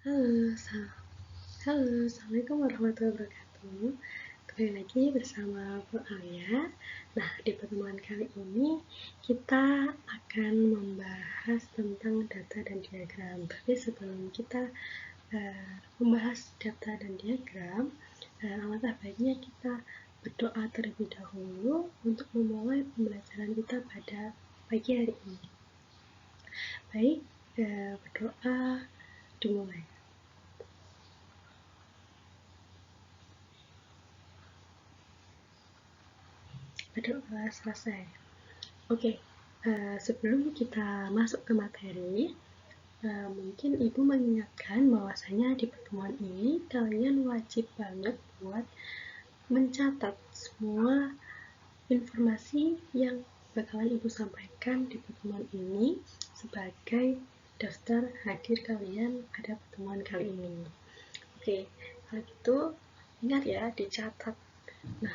Halo, Assalamualaikum warahmatullahi wabarakatuh. Kembali lagi bersama Bu Alia. Nah, di pertemuan kali ini kita akan membahas tentang data dan diagram. Tapi sebelum kita membahas data dan diagram, alangkah baiknya kita berdoa terlebih dahulu untuk memulai pembelajaran kita pada pagi hari ini. Baik, berdoa dimulai. Berdoa selesai. Oke, sebelum kita masuk ke materi, mungkin Ibu mengingatkan bahwasanya di pertemuan ini kalian wajib banget buat mencatat semua informasi yang bakalan Ibu sampaikan di pertemuan ini sebagai daftar hadir kalian pada pertemuan kali ini. Oke, kalau gitu ingat ya, dicatat. Nah,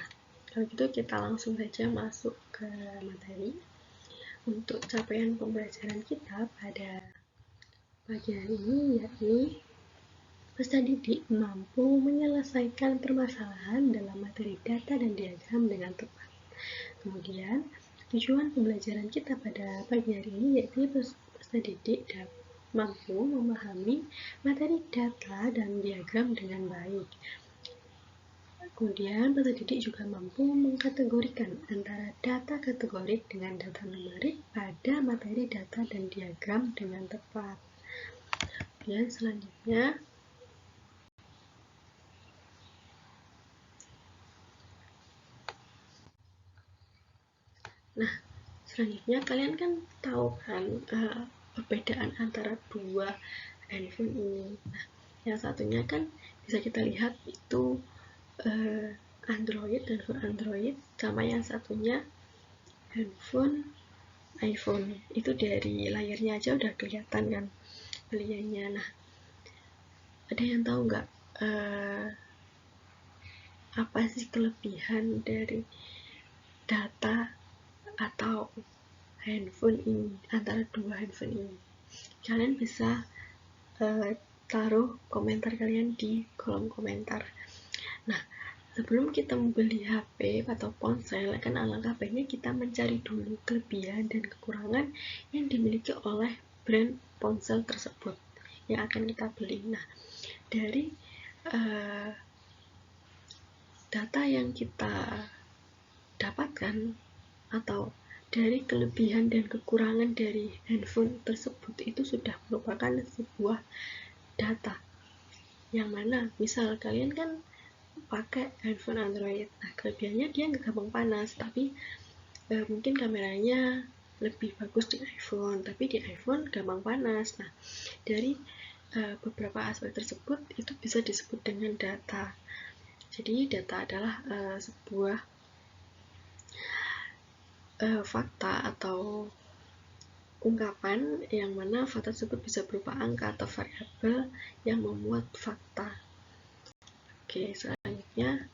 kalau gitu kita langsung saja masuk ke materi. Untuk capaian pembelajaran kita pada pagi hari ini yakni peserta didik mampu menyelesaikan permasalahan dalam materi data dan diagram dengan tepat. Kemudian, tujuan pembelajaran kita pada pagi hari ini yaitu peserta didik mampu memahami materi data dan diagram dengan baik. Kemudian, peserta didik juga mampu mengkategorikan antara data kategorik dengan data numerik pada materi data dan diagram dengan tepat. Kemudian selanjutnya, kalian kan tahu kan perbedaan antara dua handphone ini. Nah, yang satunya kan bisa kita lihat itu handphone Android, sama yang satunya handphone iPhone. Itu dari layarnya aja udah kelihatan kan pilihannya. Nah, ada yang tahu nggak apa sih kelebihan dari data atau handphone ini, antara dua handphone ini? Kalian bisa taruh komentar kalian di kolom komentar. Nah, sebelum kita membeli HP atau ponsel, kan alangkah baiknya kita mencari dulu kelebihan dan kekurangan yang dimiliki oleh brand ponsel tersebut yang akan kita beli. Nah, dari data yang kita dapatkan atau dari kelebihan dan kekurangan dari handphone tersebut itu sudah merupakan sebuah data yang mana misal kalian kan pakai handphone Android. Nah, kelebihannya dia nggak gampang panas, tapi mungkin kameranya lebih bagus di iPhone, tapi di iPhone gampang panas. Nah, dari beberapa aspek tersebut itu bisa disebut dengan data. Jadi data adalah sebuah fakta atau ungkapan yang mana fakta tersebut bisa berupa angka atau variabel yang memuat fakta. Oke, selanjutnya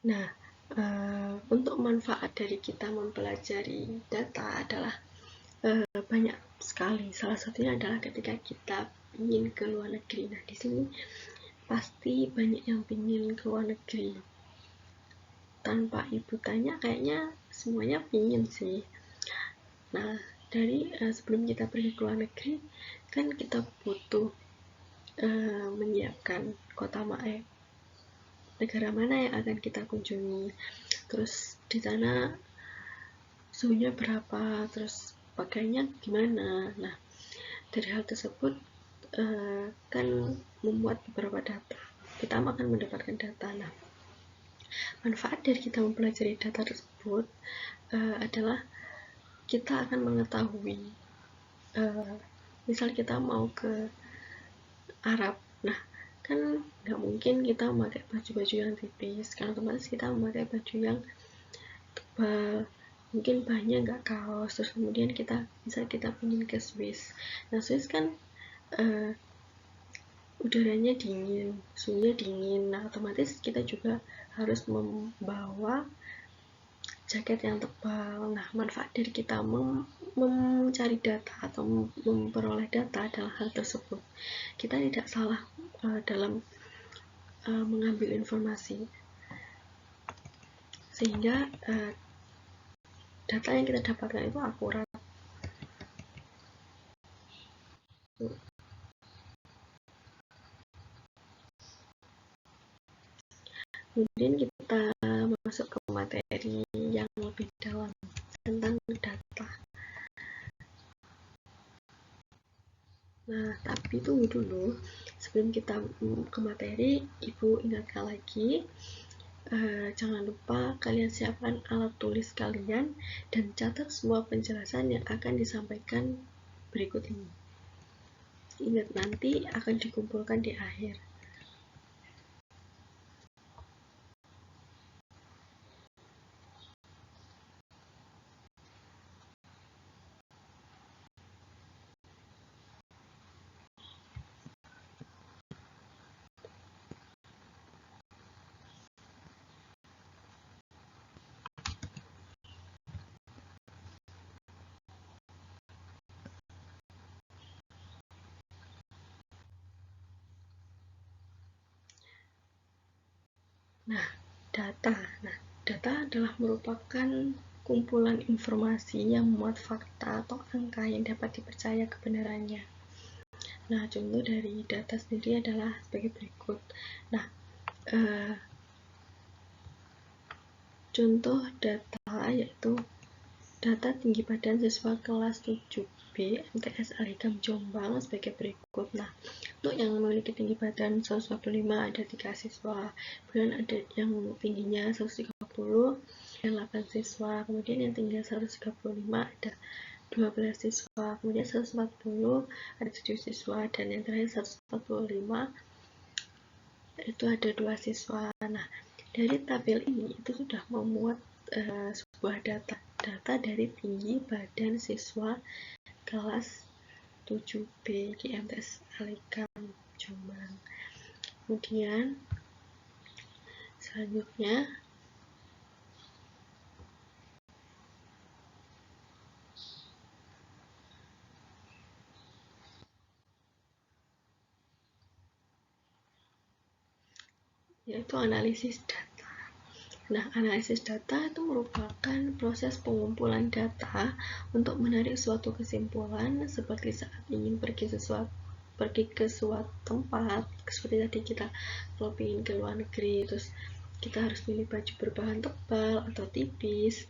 Nah, untuk manfaat dari kita mempelajari data adalah banyak sekali. Salah satunya adalah ketika kita ingin ke luar negeri. Nah, di sini pasti banyak yang ingin ke luar negeri. Tanpa ibu tanya, kayaknya semuanya ingin sih. Nah, dari sebelum kita pergi ke luar negeri, kan kita butuh menyiapkan negara mana yang akan kita kunjungi, terus di sana suhunya berapa, terus pakainya gimana. Nah, dari hal tersebut kan membuat beberapa data, kita akan mendapatkan data. Nah, manfaat dari kita mempelajari data tersebut adalah kita akan mengetahui misal kita mau ke Arab. Nah, kan nggak mungkin kita memakai baju-baju yang tipis, kan otomatis kita memakai baju yang tebal, mungkin bahannya nggak kaos, terus kemudian kita pingin ke Swiss. Nah Swiss kan udaranya dingin, suhunya dingin, nah otomatis kita juga harus membawa jaket yang tebal. Nah manfaat dari kita mencari data atau memperoleh data adalah hal tersebut. Kita tidak salah dalam mengambil informasi, sehingga data yang kita dapatkan itu akurat. Kemudian kita masuk ke materi yang lebih dalam tentang data. Nah, tapi tunggu dulu, sebelum kita ke materi, Ibu ingatkan lagi, jangan lupa kalian siapkan alat tulis kalian dan catat semua penjelasan yang akan disampaikan berikut ini. Ingat, nanti akan dikumpulkan di akhir. Nah, data adalah merupakan kumpulan informasi yang memuat fakta atau angka yang dapat dipercaya kebenarannya. Nah, contoh dari data sendiri adalah sebagai berikut. Nah, contoh data yaitu data tinggi badan siswa kelas 7B MTS Al-Hikam Jombang sebagai berikut. Nah, untuk yang memiliki tinggi badan 145 ada 3 siswa, kemudian ada yang tingginya 130 dan 8 siswa, kemudian yang tinggi 135 ada 12 siswa, kemudian 140 ada 7 siswa, dan yang terakhir 145 itu ada 2 siswa. Nah, dari tabel ini itu sudah memuat sebuah data dari tinggi badan siswa kelas 7B di MTS Al-Hikam Jombang. Kemudian selanjutnya yaitu analisis data. Nah, analisis data itu merupakan proses pengumpulan data untuk menarik suatu kesimpulan, seperti saat ingin pergi ke suatu tempat, seperti tadi kita kalau ingin ke luar negeri, terus kita harus pilih baju berbahan tebal atau tipis,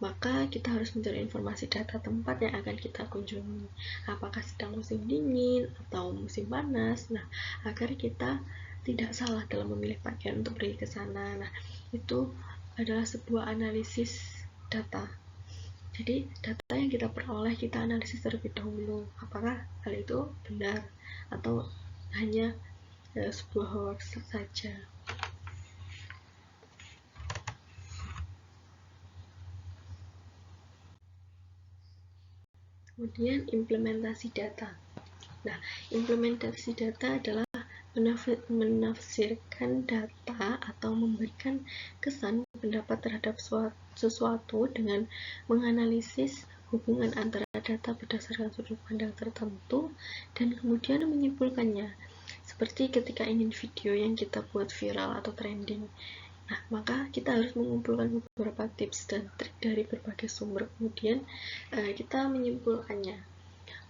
maka kita harus mencari informasi data tempat yang akan kita kunjungi, apakah sedang musim dingin atau musim panas. Nah, agar kita tidak salah dalam memilih pakaian untuk pergi ke sana. Nah, itu adalah sebuah analisis data. Jadi, data yang kita peroleh kita analisis terlebih dahulu, apakah hal itu benar atau hanya sebuah hoax saja. Kemudian implementasi data. Nah, implementasi data adalah menafsirkan data atau memberikan kesan pendapat terhadap sesuatu dengan menganalisis hubungan antara data berdasarkan sudut pandang tertentu dan kemudian menyimpulkannya. Seperti ketika ingin video yang kita buat viral atau trending. Nah, maka kita harus mengumpulkan beberapa tips dan trik dari berbagai sumber, kemudian kita menyimpulkannya.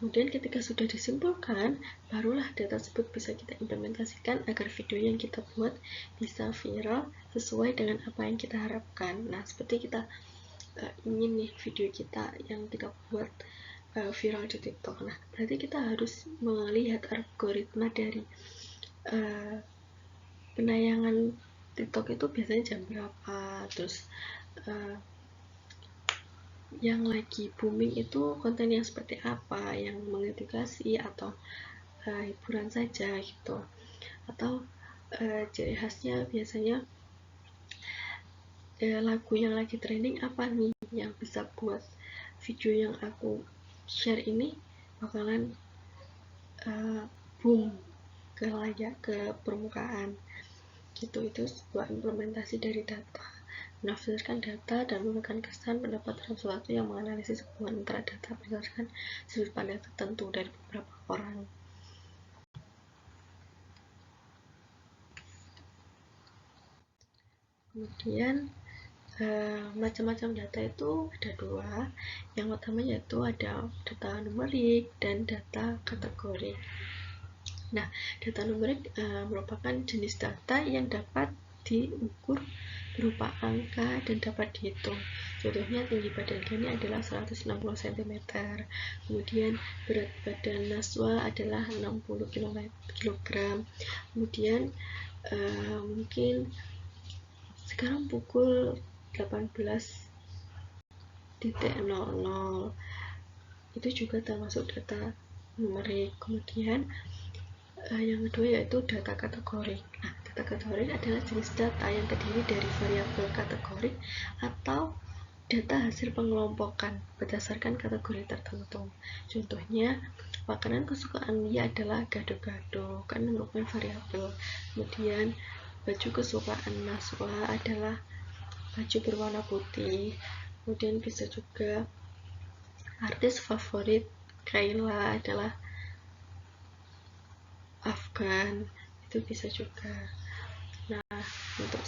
Kemudian ketika sudah disimpulkan, barulah data tersebut bisa kita implementasikan agar video yang kita buat bisa viral sesuai dengan apa yang kita harapkan. Nah, seperti kita ingin nih video kita yang kita buat viral di TikTok. Nah, berarti kita harus melihat algoritma dari penayangan TikTok itu biasanya jam berapa, terus yang lagi booming itu konten yang seperti apa, yang mengedukasi atau hiburan saja gitu. atau ciri khasnya biasanya lagu yang lagi trending apa nih yang bisa buat video yang aku share ini bakalan boom ke permukaan gitu. Itu sebuah implementasi dari data, menafsirkan data dan memberikan kesan pendapat terhadap sesuatu yang menganalisis hubungan antara data berdasarkan sudut pandang tertentu dari beberapa orang. Kemudian macam-macam data itu ada dua. Yang pertama yaitu ada data numerik dan data kategorik. Nah, data numerik merupakan jenis data yang dapat diukur berupa angka dan dapat dihitung. Contohnya tinggi badan Gani adalah 160 cm. Kemudian berat badan Naswa adalah 60 kg. Kemudian mungkin sekarang pukul 18.00 itu juga termasuk data numerik. Kemudian yang kedua yaitu data kategorik. Nah, data kategorik adalah jenis data yang terdiri dari variabel kategorik atau data hasil pengelompokan berdasarkan kategori tertentu. Contohnya, makanan kesukaan Lia adalah gado-gado, kan merupakan variabel. Kemudian, baju kesukaan Naswa adalah baju berwarna putih. Kemudian bisa juga artis favorit Kayla adalah Afgan, itu bisa juga. Nah, untuk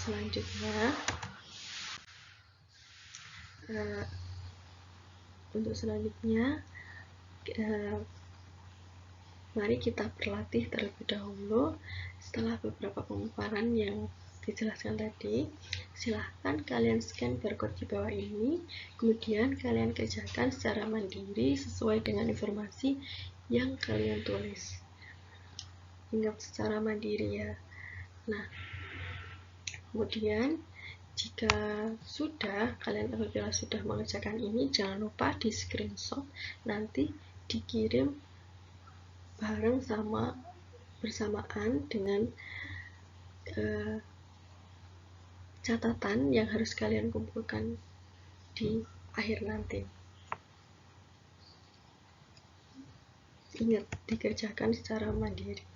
selanjutnya mari kita berlatih terlebih dahulu. Setelah beberapa pemaparan yang dijelaskan tadi, silahkan kalian scan barcode di bawah ini, kemudian kalian kerjakan secara mandiri sesuai dengan informasi yang kalian tulis. Ingat, secara mandiri ya. Nah, kemudian jika kalian apabila sudah mengerjakan ini, jangan lupa di screenshot, nanti dikirim bersamaan dengan catatan yang harus kalian kumpulkan di akhir nanti. Ingat, dikerjakan secara mandiri.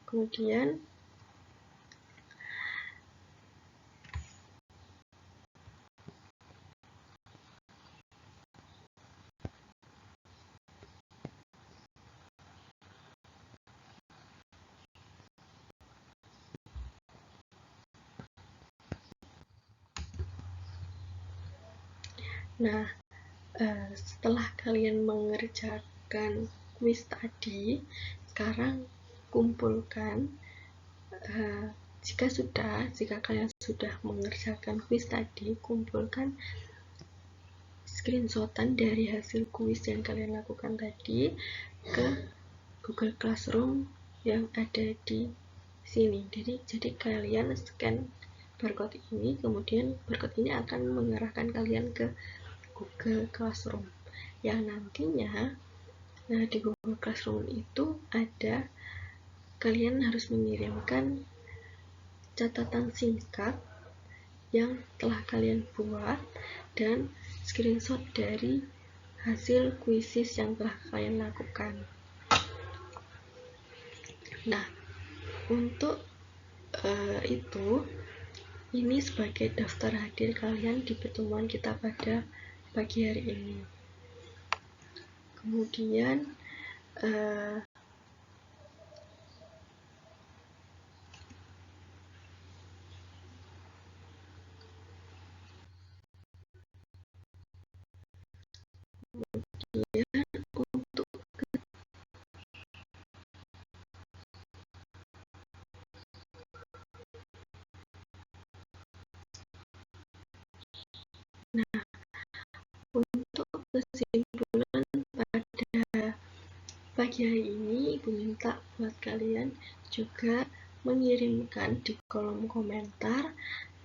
Kemudian setelah kalian mengerjakan kuis tadi, sekarang kumpulkan jika kalian sudah mengerjakan kuis tadi, kumpulkan screenshotan dari hasil kuis yang kalian lakukan tadi ke Google Classroom yang ada di sini. Jadi kalian scan barcode ini, kemudian barcode ini akan mengarahkan kalian ke Google Classroom yang nantinya di Google Classroom itu ada, kalian harus mengirimkan catatan singkat yang telah kalian buat dan screenshot dari hasil kuisis yang telah kalian lakukan. Nah, untuk itu, ini sebagai daftar hadir kalian di pertemuan kita pada pagi hari ini. Kemudian untuk kesimpulan pada pagi hari ini, Ibu minta buat kalian juga mengirimkan di kolom komentar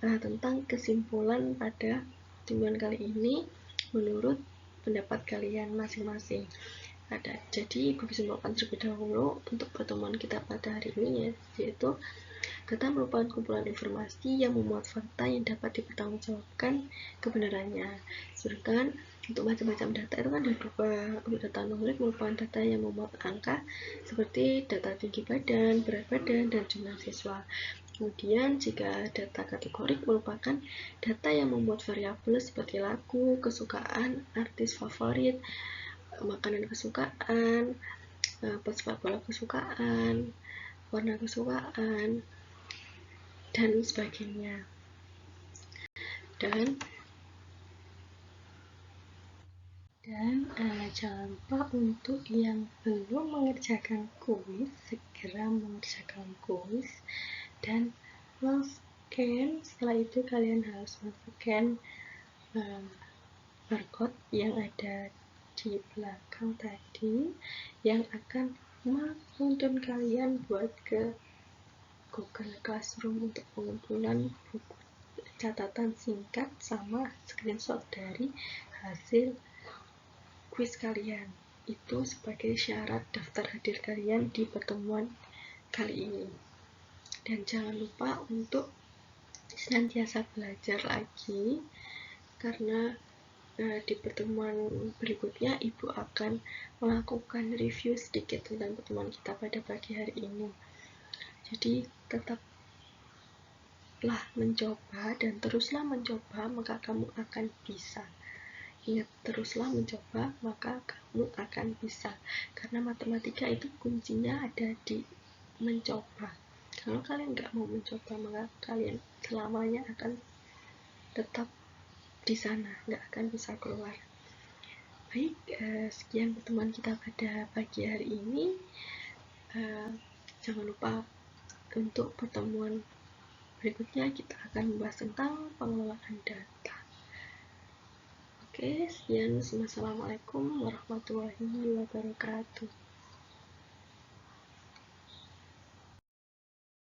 tentang kesimpulan pada pertemuan kali ini menurut pendapat kalian masing-masing. ada. Jadi Ibu bisa melakukan terlebih dahulu untuk pertemuan kita pada hari ini, yaitu data merupakan kumpulan informasi yang memuat fakta yang dapat dipertanggungjawabkan kebenarannya. Sedangkan untuk macam-macam data itu kan ada dua. Untuk data numerik merupakan data yang memuat angka seperti data tinggi badan, berat badan, dan jumlah siswa. Kemudian jika data kategorik merupakan data yang memuat variabel seperti lagu, kesukaan, artis favorit, makanan kesukaan, pesepak bola kesukaan, warna kesukaan, dan sebagainya. Dan jangan lupa untuk yang belum mengerjakan kuis, segera mengerjakan kuis dan scan. Setelah itu kalian harus scan barcode yang ada di belakang tadi yang akan menuntun kalian buat ke Google Classroom untuk pengumpulan buku catatan singkat sama screenshot dari hasil kuis kalian. Itu sebagai syarat daftar hadir kalian di pertemuan kali ini. Dan jangan lupa untuk senantiasa belajar lagi, karena di pertemuan berikutnya Ibu akan melakukan review sedikit tentang pertemuan kita pada pagi hari ini. Jadi tetaplah mencoba dan teruslah mencoba, maka kamu akan bisa. Ingat, teruslah mencoba, maka kamu akan bisa. Karena matematika itu kuncinya ada di mencoba. Kalau kalian nggak mau mencoba, maka kalian selamanya akan tetap di sana, nggak akan bisa keluar. Baik, sekian pertemuan kita pada pagi hari ini. Jangan lupa untuk pertemuan berikutnya kita akan membahas tentang pengelolaan data. Oke, sekian. Wassalamualaikum warahmatullahi wabarakatuh.